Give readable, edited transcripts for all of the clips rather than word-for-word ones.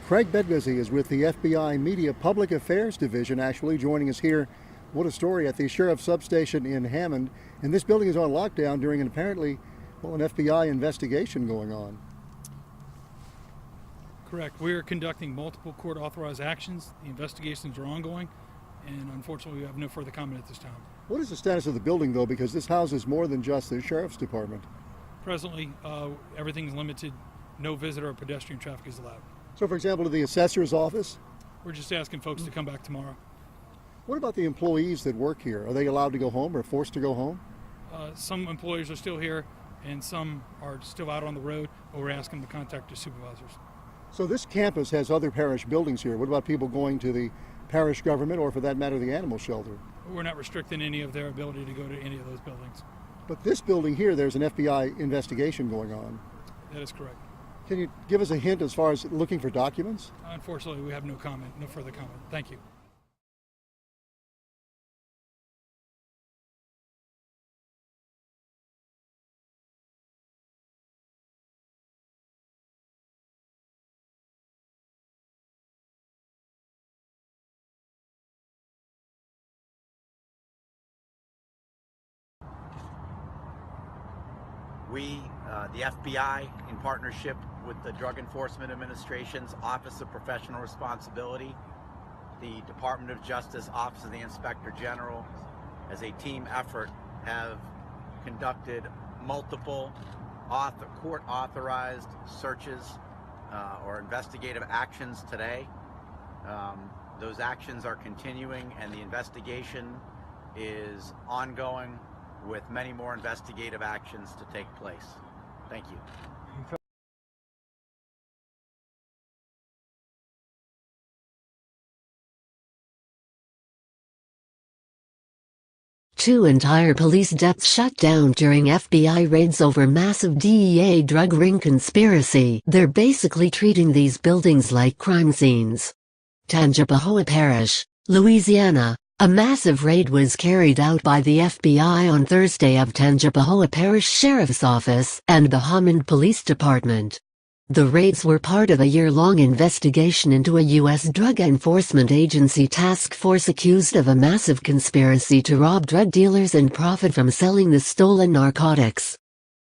Craig Bedguzzi is with the FBI Media Public Affairs Division, actually joining us here. What a story at the Sheriff's Substation in Hammond. And this building is on lockdown during an apparently, an FBI investigation going on. Correct. We are conducting multiple court-authorized actions. The investigations are ongoing, and unfortunately we have no further comment at this time. What is the status of the building, though, because this houses more than just the Sheriff's Department? Presently, everything's limited. No visitor or pedestrian traffic is allowed. So, for example, to the assessor's office? We're just asking folks to come back tomorrow. What about the employees that work here? Are they allowed to go home or forced to go home? Some employees are still here, and some are still out on the road, but we're asking them to contact their supervisors. So this campus has other parish buildings here. What about people going to the parish government or, for that matter, the animal shelter? We're not restricting any of their ability to go to any of those buildings. But this building here, there's an FBI investigation going on. That is correct. Can you give us a hint as far as looking for documents? Unfortunately, we have no comment, no further comment. Thank you. We, the FBI, in partnership with the Drug Enforcement Administration's Office of Professional Responsibility, the Department of Justice Office of the Inspector General, as a team effort, have conducted multiple court-authorized searches or investigative actions today. Those actions are continuing, and the investigation is ongoing, with many more investigative actions to take place. Thank you. Two entire police Depts shut down during FBI raids over massive DEA drug ring conspiracy. They're basically treating these buildings like crime scenes. Tangipahoa Parish, Louisiana. A massive raid was carried out by the FBI on Thursday of Tangipahoa Parish Sheriff's Office and the Hammond Police Department. The raids were part of a year-long investigation into a U.S. Drug Enforcement Agency task force accused of a massive conspiracy to rob drug dealers and profit from selling the stolen narcotics.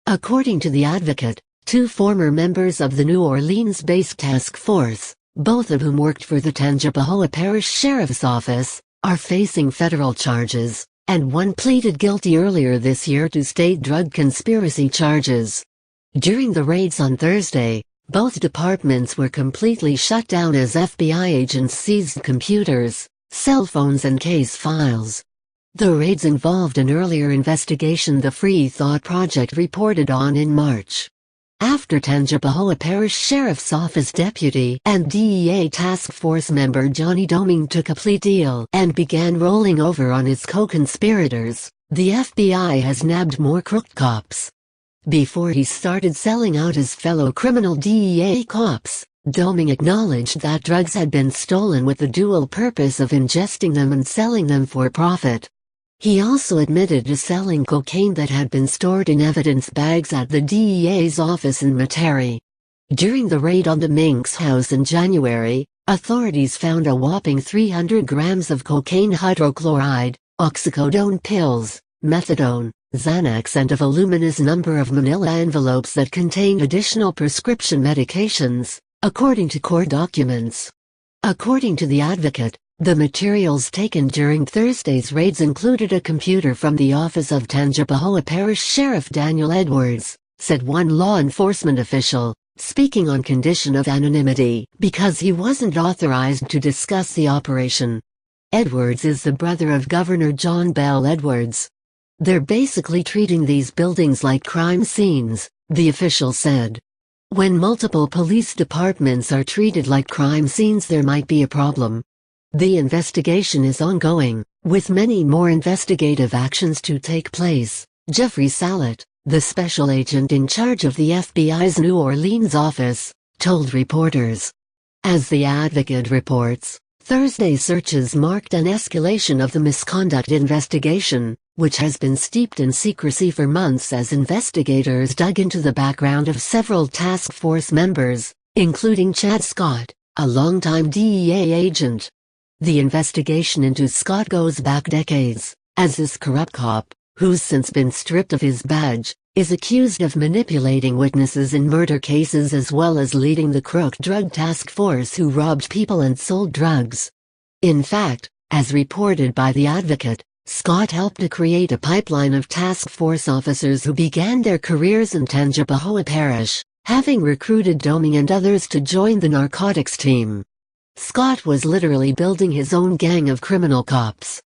According to the advocate, two former members of the New Orleans-based task force, both of whom worked for the Tangipahoa Parish Sheriff's Office, are facing federal charges, and one pleaded guilty earlier this year to state drug conspiracy charges. During the raids on Thursday, both departments were completely shut down as FBI agents seized computers, cell phones and case files. The raids involved an earlier investigation the Free Thought Project reported on in March. After Tangipahoa Parish Sheriff's Office deputy and DEA task force member Johnny Doming took a plea deal and began rolling over on his co-conspirators, the FBI has nabbed more crooked cops. Before he started selling out his fellow criminal DEA cops, Doming acknowledged that drugs had been stolen with the dual purpose of ingesting them and selling them for profit. He also admitted to selling cocaine that had been stored in evidence bags at the DEA's office in Metairie. During the raid on Doming's house in January, authorities found a whopping 300 grams of cocaine hydrochloride, oxycodone pills, methadone, Xanax and a voluminous number of manila envelopes that contained additional prescription medications, according to court documents. According to the advocate, the materials taken during Thursday's raids included a computer from the office of Tangipahoa Parish Sheriff Daniel Edwards, said one law enforcement official, speaking on condition of anonymity because he wasn't authorized to discuss the operation. Edwards is the brother of Governor John Bell Edwards. They're basically treating these buildings like crime scenes, the official said. When multiple police departments are treated like crime scenes, there might be a problem. The investigation is ongoing, with many more investigative actions to take place, Jeffrey Salet, the special agent in charge of the FBI's New Orleans office, told reporters. As the advocate reports, Thursday's searches marked an escalation of the misconduct investigation, which has been steeped in secrecy for months as investigators dug into the background of several task force members, including Chad Scott, a longtime DEA agent. The investigation into Scott goes back decades, as this corrupt cop, who's since been stripped of his badge, is accused of manipulating witnesses in murder cases as well as leading the Crook Drug Task Force who robbed people and sold drugs. In fact, as reported by The Advocate, Scott helped to create a pipeline of task force officers who began their careers in Tangipahoa Parish, having recruited Doming and others to join the narcotics team. Scott was literally building his own gang of criminal cops.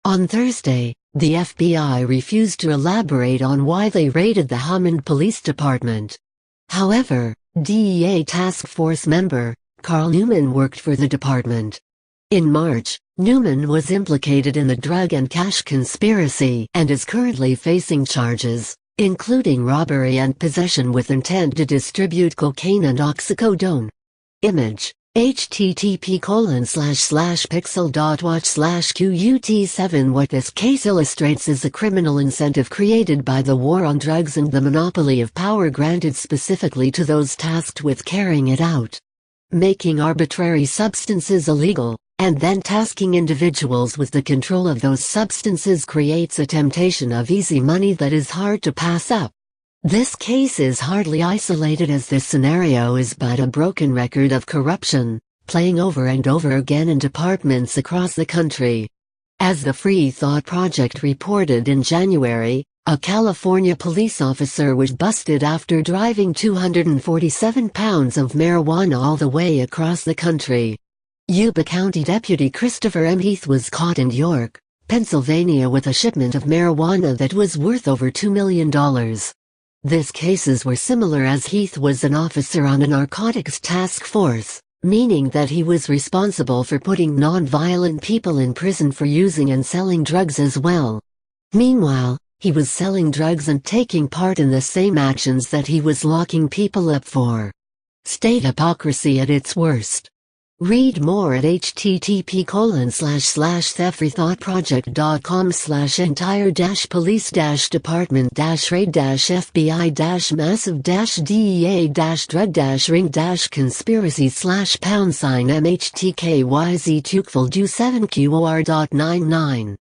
On Thursday, the FBI refused to elaborate on why they raided the Hammond Police Department. However, DEA task force member, Carl Newman worked for the department. In March, Newman was implicated in the drug and cash conspiracy and is currently facing charges, including robbery and possession with intent to distribute cocaine and oxycodone. Image: http://pixel.watch/QUT7. What this case illustrates is a criminal incentive created by the war on drugs and the monopoly of power granted specifically to those tasked with carrying it out. Making arbitrary substances illegal, and then tasking individuals with the control of those substances creates a temptation of easy money that is hard to pass up. This case is hardly isolated, as this scenario is but a broken record of corruption, playing over and over again in departments across the country. As the Free Thought Project reported in January, a California police officer was busted after driving 247 pounds of marijuana all the way across the country. Yuba County Deputy Christopher M. Heath was caught in York, Pennsylvania with a shipment of marijuana that was worth over $2 million. These cases were similar as Heath was an officer on a narcotics task force, meaning that he was responsible for putting non-violent people in prison for using and selling drugs as well. Meanwhile, he was selling drugs and taking part in the same actions that he was locking people up for. State hypocrisy at its worst. Read more at http://entire-police-department-raid-fbi-massive-DEA-drug-ring-conspiracy/#MHTKYZ-7QOR.99